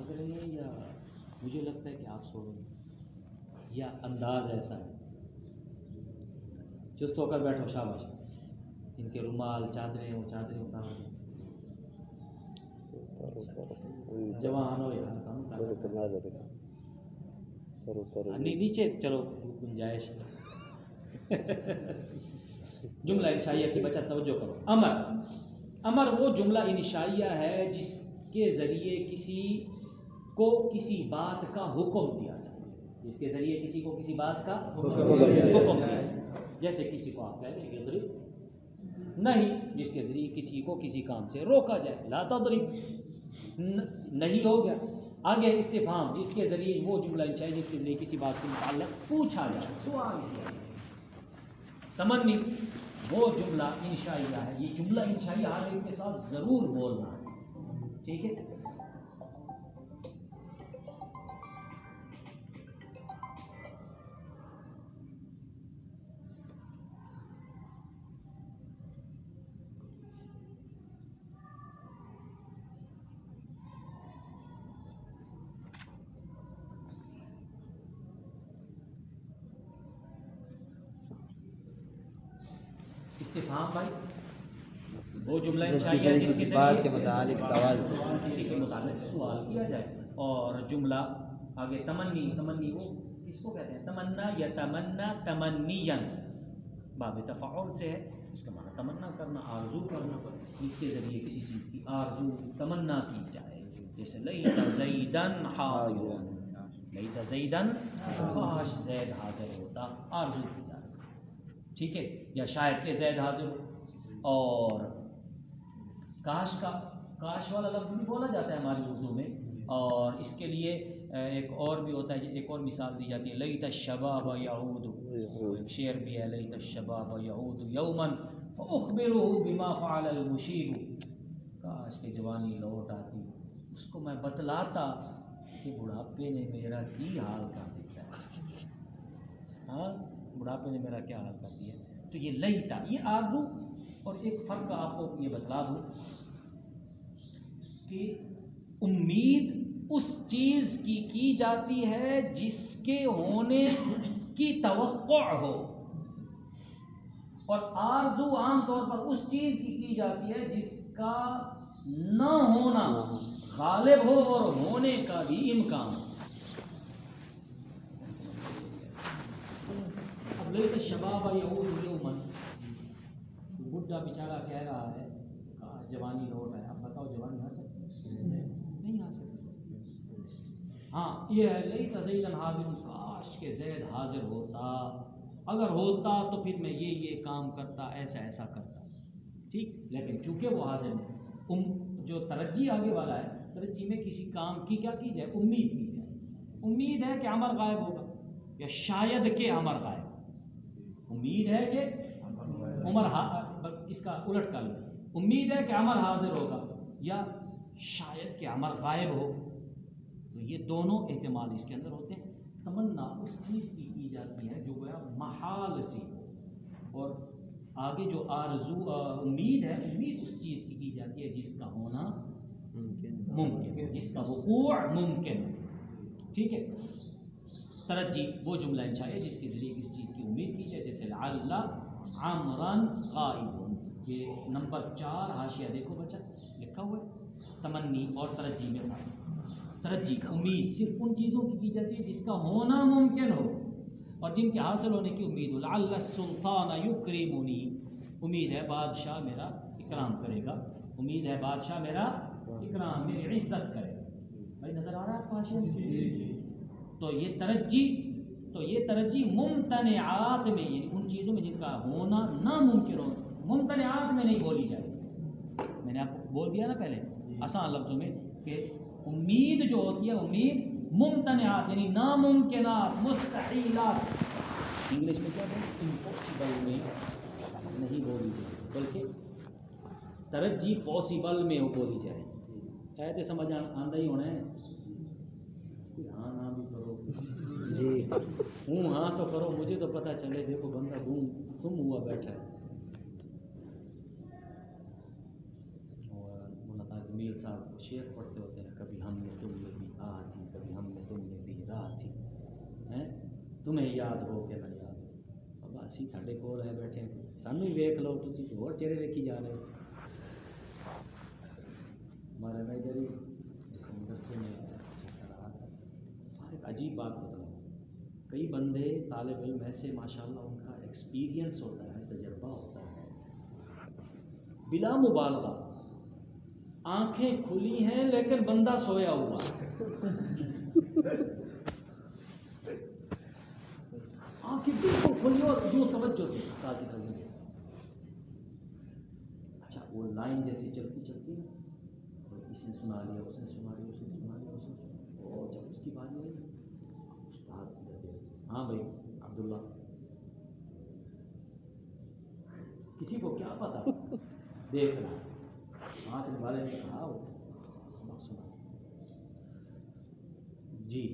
جاگ رہے ہیں یا مجھے لگتا ہے کہ آپ سو رہے ہیں، یا انداز ایسا ہے؟ چست ہو کر بیٹھو، شاباش. ان کے رومال چادریں وہ چادریں اتارو، جوان ہو یار کام نیچے چلو گنجائش. جملہ انشائیہ کی بچہ توجہ کرو. امر وہ جملہ انشائیہ ہے جس کے ذریعے کسی کو کسی بات کا حکم دیا جائے، جس کے ذریعے کسی کو کسی بات کا حکم دیا جائے. جیسے کسی کو آپ کہہ دیں کہ اضرب، نہیں جس کے ذریعے کسی کو کسی کام سے روکا جائے. لا تضرب نہیں ہو گیا. آگے استفہام جس کے ذریعے وہ جملہ انشائیہ جس کے ذریعے کسی بات کے متعلق پوچھا جائے، سوال کیا جائے. تمنی وہ جملہ انشائیہ ہے. یہ جملہ انشائیہ ہر ایک کے ساتھ ضرور بولنا ہے، ٹھیک ہے. استفہام بھائی وہ جملہ انشائیہ ہے جس کے بات کے متعلق سوال کسی کے متعلق سوال کیا جائے. اور جملہ آگے تمنی وہ کس کو کہتے ہیں؟ تمنا یا تمنا تمنیاً باب تفاعل سے ہے. اس کا معنی تمنا کرنا، آرزو کرنا، جس کے ذریعے کسی چیز کی آرزو تمنا کی جائے. جیسے لیت زیدن حاضر، لیت زیدن کاش زید حاضر ہوتا، آرزو کی جائے، ٹھیک ہے. یا شاید کہ زید حاضر ہو. اور کاش والا لفظ بھی بولا جاتا ہے ہماری اردو میں. اور اس کے لیے ایک اور بھی ہوتا ہے، ایک اور مثال دی جاتی ہے، لیت الشباب یعود. ایک شعر بھی ہے، لیت الشباب یعود یوما فاخبره بما فعل المشیب. کاش کہ جوانی لوٹ آتی، اس کو میں بتلاتا کہ بڑھاپے نے میرا کی حال کر دیا ہے. ہاں بڑھاپے نے میرا کیا حال کر دیا. تو یہ لیتا، یہ آرزو. اور ایک فرق آپ کو یہ بتلا دوں کہ امید اس چیز کی جاتی ہے جس کے ہونے کی توقع ہو، اور آرزو عام طور پر اس چیز کی جاتی ہے جس کا نہ ہونا غالب ہو اور ہونے کا بھی امکان ہو. اب لیت الشباب یعود یوما، بڈھا بیچارہ کہہ رہا ہے کاش جوانی لوٹ آئے. اب بتاؤ جوانی آ سکتی ہے؟ نہیں آ سکتی. ہاں یہ ہے لیت زیدن حاضر، کاش کہ زید حاضر ہوتا، اگر ہوتا تو پھر میں یہ کام کرتا، ایسا ایسا کرتا، ٹھیک. لیکن چونکہ وہ حاضر نہیں، جو ترجی آگے والا ہے، ترجی میں کسی کام کی کیا کی جائے؟ امید کی جائے. امید ہے کہ عمر غائب ہوگا، یا شاید کہ عمر غائب. امید ہے کہ عمر اس کا الٹ کر لیں، امید ہے کہ عمر حاضر ہوگا یا شاید کہ عمر غائب ہو. تو یہ دونوں احتمال اس کے اندر ہوتے ہیں. تمنا اس چیز کی جاتی ہے جو گویا محال سی ہو، اور آگے جو آرزو امید ہے، امید اس چیز کی جاتی ہے جس کا ہونا ممکن ہے، جس کا وقوع ممکن ہے، ٹھیک ہے. ترجی وہ جملہ انشائیہ جس کے ذریعے کسی چیز کی امید کی جائے، جیسے لعل عمران غائب. یہ نمبر 4 حاشیہ دیکھو بچہ لکھا ہوا ہے. تمنی اور ترجی میں ترجی امید صرف ان چیزوں کی جاتی ہے جس کا ہونا ممکن ہو اور جن کے حاصل ہونے کی امید ہو. لعل السلطان یکرمنی، امید ہے بادشاہ میرا اکرام کرے گا، امید ہے بادشاہ میرا اکرام، میری عزت کرے گا. بھائی نظر آ رہا ہے آپ کو حاشیہ؟ تو یہ ترجی ممتنعات میں، یعنی ان چیزوں میں جن کا ہونا ناممکن ہو، ممتنعات میں نہیں بولی جائے. میں نے آپ کو بول دیا نا پہلے آسان لفظوں میں کہ امید جو ہوتی ہے، امید ممتنعات یعنی ناممکنات، مستحیلات، انگلش میں کیا بولتے ہیں، امپاسبل میں نہیں بولی جائے، بلکہ ترجی پاسبل میں بولی جائے. ہے تو سمجھ آندہ ہی ہونا ہے. ہاں نہ بھی کرو جی، ہوں ہاں تو کرو، مجھے تو پتہ چلے. دیکھو بندہ گم ہوا بیٹھا ہے. اور مولانا جمیل صاحب شعر پڑھتے ہوتے ہیں، کبھی ہم نے تم نے بھی تمہیں یاد ہو کہ نہ یاد ہو. اب اسی تھڈے کول ہے بیٹھے سانوں ہی ویکھ لو تسی ہور چہرے ویکھی جا رہے ہو. ہمارے میں ادھر ہی مدرسے میں جیسا رہا تھا. ایک عجیب بات بتاؤں, کئی بندے طالب علم ایسے ماشاء اللہ ان کا ایکسپیرینس ہوتا ہے, تجربہ ہوتا ہے, بلا مبالغہ آنکھیں کھلی ہیں لیکن بندہ سویا ہوا. آنکھیں بالکل کھلی اور جو توجہ سے تاکہ اچھا وہ لائن جیسی چلتی چلتی ہے, اس نے سنا لیا, اس نے سنا لیا, اس نے سنا لیا, اس نے, اور جب اس کی بات ہوئی استاد, ہاں بھائی عبداللہ, کسی کو کیا پتا, دیکھ رہا ہاتھ والے نے کہا سنا جی.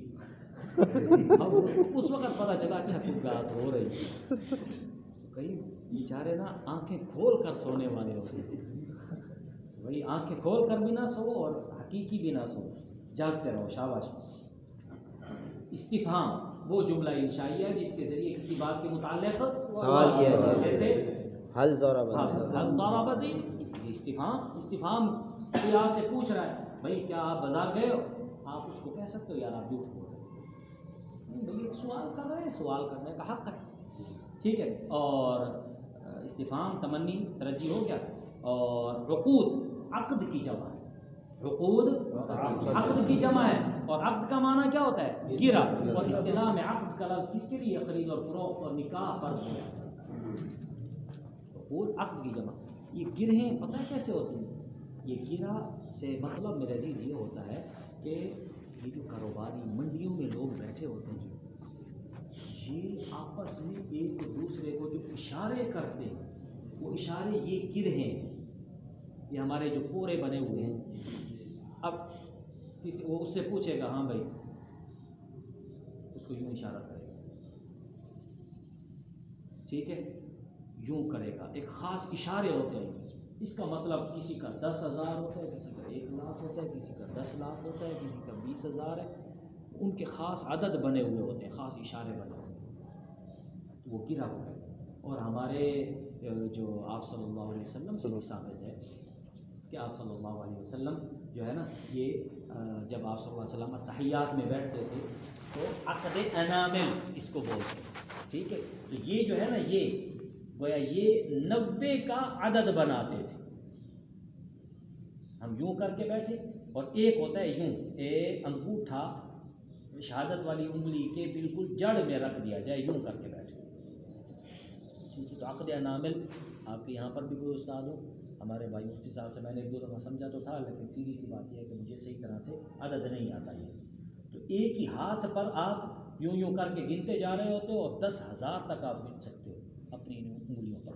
اب اس وقت پتا چلا اچھا کوئی بات ہو رہی ہے. کئی بیچارے نا آنکھیں کھول کر سونے والے ہوتے ہیں, وہی آنکھیں کھول کر بھی نہ سو اور حقیقی بھی نہ سو, جاگتے رہو. شاباش. استفہام وہ جملہ انشائی ہے جس کے ذریعے کسی بات کے متعلق سوال کیا جائے, جیسے حل ضرب زید. استفہام کوئی آپ سے پوچھ رہا ہے بھائی کیا آپ بازار گئے ہو, آپ اس کو کہہ سکتے ہو یار آپ جھوٹ بول رہے ہو, بھائی ایک سوال کر رہے ہیں, سوال کرنے کا حق ہے, ٹھیک ہے. اور استفہام تمنی ترجی ہو گیا. اور عقود عقد کی جمع ہے, عقود عقد کی جمع ہے, اور عقد کا معنی کیا ہوتا ہے, گرہ. اور اصطلاح میں عقد کا لفظ کس کے لیے, خرید اور فروخت اور نکاح پر عقود عقد کی جمع. یہ گرہیں پتہ کیسے ہوتی ہیں, یہ گرہ سے مطلب میرے عزیز یہ ہوتا ہے کہ یہ جو کاروباری منڈیوں میں لوگ بیٹھے ہوتے ہیں, یہ آپس میں ایک دوسرے کو جو اشارے کرتے ہیں وہ اشارے یہ گرہیں ہیں, یہ ہمارے جو پورے بنے ہوئے ہیں. اب کسی وہ اس سے پوچھے گا ہاں بھائی, اس کو یوں اشارہ کرے گا, ٹھیک ہے, یوں کرے گا. ایک خاص اشارے ہوتے ہیں, اس کا مطلب کسی کا 10,000 ہوتا ہے, کسی کا 1,00,000 ہوتا ہے, کسی کا 10 لاکھ ہوتا ہے, کسی کا 20,000 ہے. ان کے خاص عدد بنے ہوئے ہوتے ہیں, خاص اشارے بنے ہوئے ہیں, تو وہ گرہ ہوتا ہے. اور ہمارے جو آپ صلی اللہ علیہ وسلم سے بھی ثابت ہے کہ آپ صلی اللہ علیہ وسلم جو ہے نا, یہ جب آپ صلی اللہ علیہ وسلم تحیات میں بیٹھتے تھے تو عقد انامل اس کو بولتے ہیں, ٹھیک ہے. تو یہ جو ہے نا, یہ گویا یہ 90 کا عدد بناتے تھے. ہم یوں کر کے بیٹھے, اور ایک ہوتا ہے یوں, انگوٹھا شہادت والی انگلی کے بالکل جڑ میں رکھ دیا جائے, یوں کر کے بیٹھے. تو عقد انامل آپ کے یہاں پر بھی کوئی استاد ہو, ہمارے بھائی مفتی صاحب سے میں نے 1-2 دفعہ سمجھا تو تھا, لیکن سیدھی سی بات یہ ہے کہ مجھے صحیح طرح سے عدد نہیں آتا. یہ تو ایک ہی ہاتھ پر آپ یوں یوں کر کے گنتے جا رہے ہوتے ہو, اور 10,000 تک آپ گن سکتے ہو اپنی انگلیوں پر.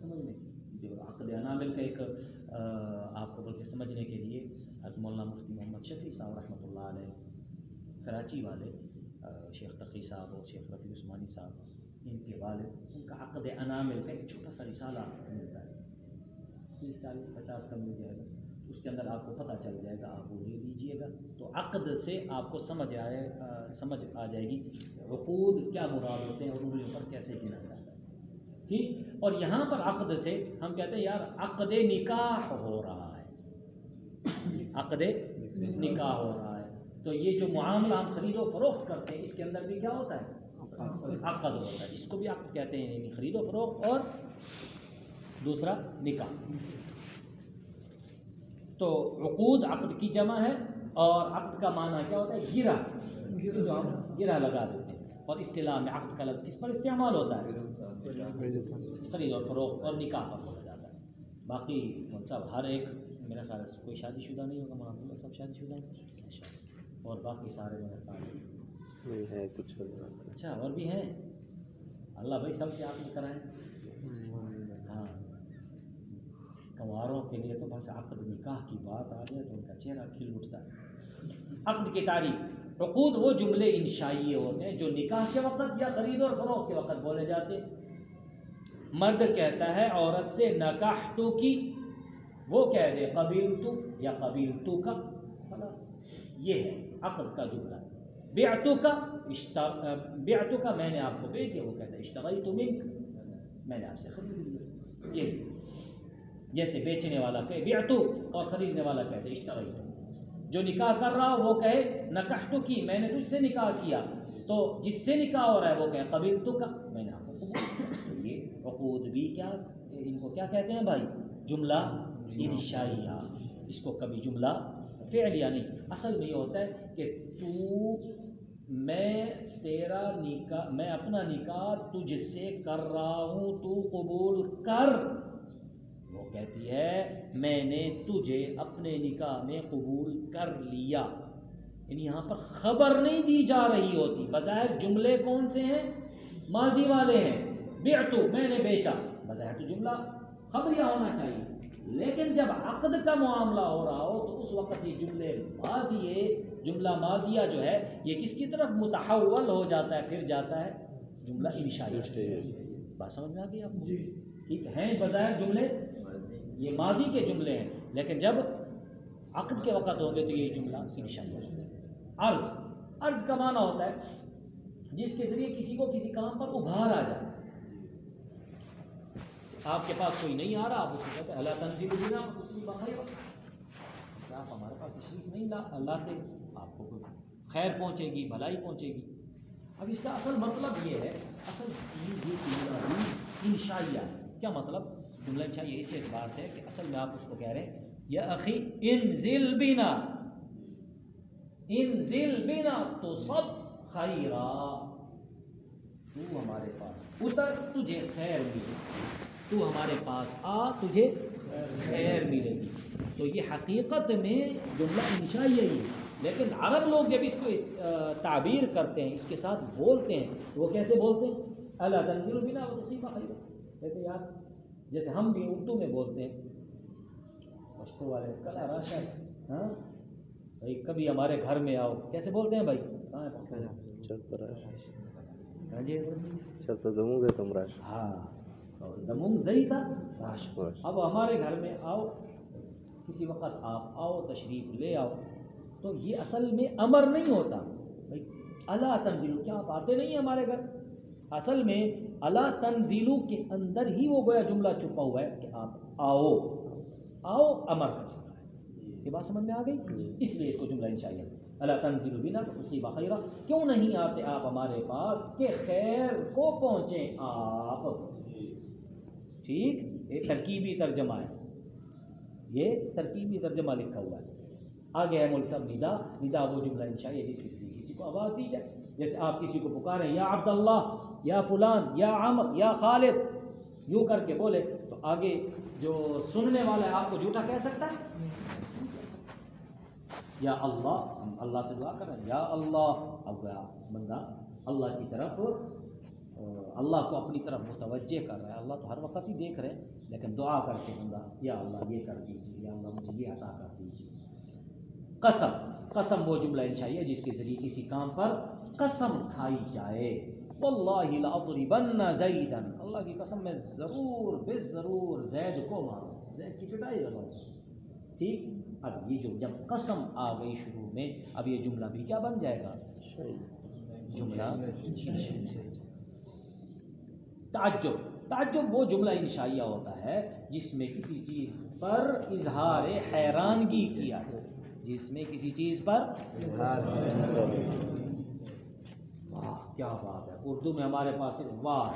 سمجھ میں جو عقد انامل کا ایک آپ کو بلکہ سمجھنے کے لیے حضرت مولانا مفتی محمد شفیع صاحب رحمۃ اللہ علیہ کراچی والے, شیخ تقی صاحب اور شیخ رفیع عثمانی صاحب, ان کے والد, ان کا عقد انامل کا ایک چھوٹا سا رسالہ ملتا ہے, 30-40-50 کا مل جائے گا. اس کے اندر آپ کو پتہ چل جائے گا, آپ وہ لے لیجئے گا. تو عقد سے آپ کو سمجھ آ جائے گی عقود کیا مراد ہوتے ہیں اور انگلیوں پر کیسے گنا جاتا ہے, ٹھیک. اور یہاں پر عقد سے ہم کہتے ہیں یار عقد نکاح ہو رہا ہے, عقد نکاح ہو رہا ہے. تو یہ جو معاملہ ہم خرید و فروخت کرتے ہیں اس کے اندر بھی کیا ہوتا ہے, عقد ہوتا ہے. اس کو بھی عقد کہتے ہیں, یعنی خرید و فروخت اور دوسرا نکاح. تو عقود عقد کی جمع ہے, اور عقد کا معنی کیا ہوتا ہے, گرہ, جو ہم گرہ لگا دیتے ہیں. اور اصطلاح میں عقد کا لفظ کس پر استعمال ہوتا ہے, خرید و فروخت اور نکاح پر بولا جاتا ہے. باقی صاحب ہر ایک میرا خیال ہے کوئی شادی شدہ نہیں ہوگا, مولانا عبداللہ سب شادی شدہ ہیں, اور باقی سارے میرے خیال ہے کچھ. اچھا اور بھی ہیں, اللہ بھائی سب کے آپ نے کرائیں. ہاں, کنواروں کے لیے تو بس عقد نکاح کی بات آ جائے تو ان کا چہرہ کھل اٹھتا ہے. عقد کی تعریف, عقود وہ جملے انشائیے ہوتے ہیں جو نکاح کے وقت یا خرید اور فروخت کے وقت بولے جاتے ہیں. مرد کہتا ہے عورت سے نکاحتو کی, وہ کہہ دے قبیلتو یا قبیلتو کا, خلاص یہ ہے عقد کا جملہ. بعتک بعتک میں نے آپ کو بیچ دیا، وہ کہتا ہے اشتریت منک میں نے آپ سے خرید لیا. یہ جیسے بیچنے والا کہے بعتو اور خریدنے والا کہتے ہیں اشتریت. جو نکاح کر رہا ہو وہ کہے نکحتک میں نے تجھ سے نکاح کیا، تو جس سے نکاح ہو رہا ہے وہ کہے قبلتک میں نے آپ کو قبول کیا. تو یہ عقود بھی کیا ان کو کیا کہتے ہیں بھائی؟ جملہ انشائیہ. اس کو کبھی جملہ فعلیہ نہیں. اصل میں یہ ہوتا ہے کہ میں تیرا نکاح، میں اپنا نکاح تجھ سے کر رہا ہوں، تو قبول کر. وہ کہتی ہے میں نے تجھے اپنے نکاح میں قبول کر لیا. یعنی یہاں پر خبر نہیں دی جا رہی ہوتی. بظاہر جملے کون سے ہیں؟ ماضی والے ہیں. بعتو میں نے بیچا، بظاہر تو جملہ خبریہ ہونا چاہیے. لیکن جب عقد کا معاملہ ہو رہا ہو تو اس وقت یہ جملہ ماضیہ جو ہے یہ کس کی طرف متحول ہو جاتا ہے؟ پھر جاتا ہے جملہ انشائیہ. بات سمجھ میں آ گئی آپ کو؟ ٹھیک ہے. بظاہر جملے یہ ماضی کے جملے ہیں، لیکن جب عقد کے وقت ہوں گے تو یہ جملہ انشائیہ ہوتا ہے. عرض کا معنی ہوتا ہے جس کے ذریعے کسی کو کسی کام پر ابھار آ جائے. آپ کے پاس کوئی نہیں آ رہا، آپ اس کو کہتے ہیں اللہ تنزیل بنا اسی بخیر، کہ آپ ہمارے پاس تشریف نہیں لاتے، آپ کو کوئی خیر پہنچے گی، بھلائی پہنچے گی. اب اس کا اصل مطلب یہ ہے، اصل جملہ انشائیہ. کیا مطلب؟ جملہ انشائیہ اس اعتبار سے کہ اصل میں آپ اس کو کہہ رہے ہیں یا اخی انزل بنا تو سب خیرا، تو ہمارے پاس اتر تجھے خیر ملے، تو ہمارے پاس آ تجھے خیر ملے گی. تو یہ حقیقت میں جملہ انشائیہ ہی ہے. لیکن عرب لوگ جب اس کو تعبیر کرتے ہیں، اس کے ساتھ بولتے ہیں، وہ کیسے بولتے ہیں؟ اللہ تنزل بنا وتصیب خیرا. کہتے یار جیسے ہم بھی اردو میں بولتے ہیں، پشتو والے کلا راشا، ہاں بھائی کبھی ہمارے گھر میں آؤ، کیسے بولتے ہیں بھائی؟ ہاں زمون زیتا راش. اب ہمارے گھر میں آؤ، کسی وقت آپ آؤ، تشریف لے آؤ، تو یہ اصل میں امر نہیں ہوتا بھائی اللہ تنزلو، کیا آپ آتے نہیں ہمارے گھر؟ اصل میں اللہ تنزلو کے اندر ہی وہ گویا جملہ چھپا ہوا ہے کہ آپ آؤ امر کا سکتا ہے. یہ بات سمجھ میں آ گئی؟ اس لیے اس کو جملہ انشائیہ اللہ تنزل بنا تصیب خیرا. کیوں نہیں آتے آپ ہمارے پاس کہ خیر کو پہنچیں آپ. ٹھیک، یہ ترکیبی ترجمہ ہے، یہ ترکیبی ترجمہ لکھا ہوا ہے. آگے ہے مول صاحب ندا وہ جملہ انشائیہ جس کسی کو آواز دی جائے. جیسے آپ کسی کو پکاریں یا عبد اللہ یا فلان یا عمر یا خالد، یوں کر کے بولے تو آگے جو سننے والا ہے آپ کو جھوٹا کہہ سکتا ہے؟ یا اللہ، ہم اللہ سے دعا کر رہے ہیں یا اللہ. اب گیا بندہ اللہ کی طرف، اللہ کو اپنی طرف متوجہ کر رہا ہے. اللہ تو ہر وقت ہی دیکھ رہے ہیں، لیکن دعا کر کے بندہ یا اللہ یہ کر دیجیے، یا اللہ مجھے یہ عطا کر دیجیے. قسم وہ جملہ انشائیہ جس کے ذریعے کسی کام پر قسم کھائی جائے. واللہ لاضربن زیدا، اللہ کی قسم میں ضرور بے ضرور زید کو ماروں، زید کی پٹائی لگاؤں. ٹھیک. اب یہ جو جب قسم آ گئی شروع میں، اب یہ جملہ بھی کیا بن جائے گا؟ جملہ انشائیہ. تعجب وہ جملہ انشائیہ ہوتا ہے جس میں کسی چیز پر اظہار حیرانگی کیا جائے، جس میں کسی چیز پر واہ کیا بات ہے. اردو میں ہمارے پاس صرف واہ،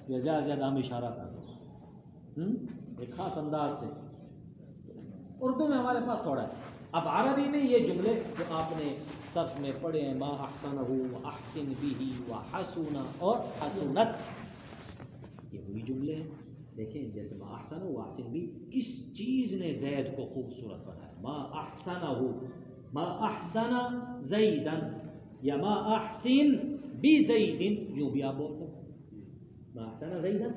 زیادہ زیادہ ہم اشارہ کر دیں ایک خاص انداز سے. اردو میں ہمارے پاس تھوڑا ہے. اب عربی میں یہ جملے جو آپ نے صرف میں پڑھے ہیں، ما احسنہ واحسن به وحسن اور حسنت، یہ وہی جملے ہیں. دیکھیں جیسے ما احسنہ واحسن بھی، کس چیز نے زید کو خوبصورت بنایا؟ ما احسنہ، ما احسن زیدا یا ما احسن بزید، یوں بھی آپ بول سکتے ہیں ما احسن زیدا.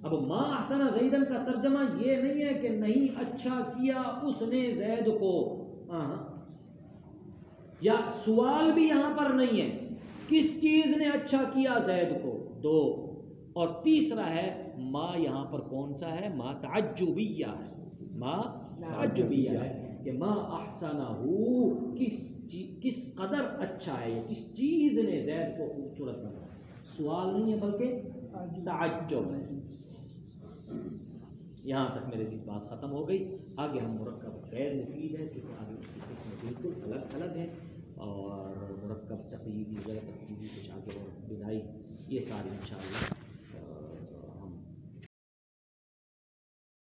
اب ما احسن زیدن کا ترجمہ یہ نہیں ہے کہ نہیں اچھا کیا اس نے زید کو، یا سوال بھی یہاں پر نہیں ہے کس چیز نے اچھا کیا زید کو، دو. اور تیسرا ہے ما، یہاں پر کون سا ہے؟ ما تعجبیہ ہے، ما تعجبیہ ہے. کہ ما احسنہ، کس قدر اچھا ہے، کس چیز نے زید کو خوبصورت بنایا. سوال نہیں ہے بلکہ تعجب ہے. یہاں تک میرے عزیز بات ختم ہو گئی. آگے ہم مرکب غیر مفید ہے کیونکہ آگے اس کی قسمیں بالکل الگ الگ ہیں، اور مرکب تقییدی غیر تقییدی کچھ آگے اور بنائی، یہ ساری انشاءاللہ